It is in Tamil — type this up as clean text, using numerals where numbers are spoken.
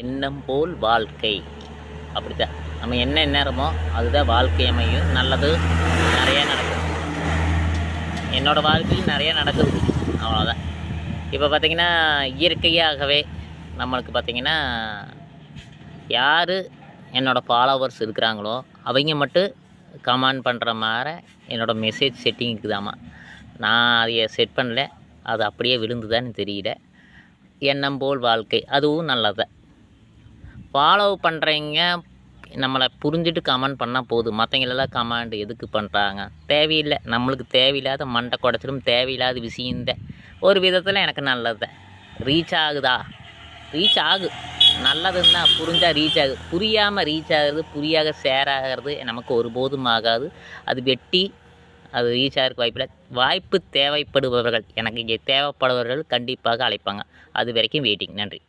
எண்ணம் போல் வாழ்க்கை அப்படித்தான். நம்ம என்ன எண்ணறோமோ அதுதான் வாழ்க்கை அமையும். நல்லது நிறையா நடக்குது. என்னோடய வாழ்க்கையில் நிறையா நடக்குது, அவ்வளோதான். இப்போ பார்த்திங்கன்னா இயற்கையாகவே நம்மளுக்கு பார்த்திங்கன்னா யார் என்னோடய ஃபாலோவர்ஸ் இருக்கிறாங்களோ அவங்க மட்டும் கமெண்ட் பண்ணுற மாதிரி என்னோடய மெசேஜ் செட்டிங் இருக்குதாம்மா. நான் அதை செட் பண்ணல, அது அப்படியே விழுந்துதான்னு தெரியல. எண்ணம் போல் வாழ்க்கை அதுவும் நல்லது. ஃபாலோ பண்ணுறீங்க, நம்மளை புரிஞ்சுட்டு கமெண்ட் பண்ணால் போதும். மற்றவங்களெல்லாம் கமெண்ட் எதுக்கு பண்ணுறாங்க? தேவையில்லை. நம்மளுக்கு தேவையில்லாத மண்டை குடைச்சிடும், தேவையில்லாத விஷயந்தான். ஒரு விதத்தில் எனக்கு நல்லது. ரீச் ஆகுதா? ரீச் ஆகு, நல்லதுன்னா புரிஞ்சால் ரீச் ஆகுது. புரியாமல் ரீச் ஆகுறது, புரியாத ஷேர் ஆகிறது நமக்கு ஒருபோதும் ஆகாது. அது வெட்டி அது ரீச் ஆகிறதுக்கு வாய்ப்பில்லை. வாய்ப்பு தேவைப்படுபவர்கள், எனக்கு இங்கே தேவைப்படுபவர்கள் கண்டிப்பாக அழைப்பாங்க. அது வரைக்கும் வெயிட்டிங். நன்றி.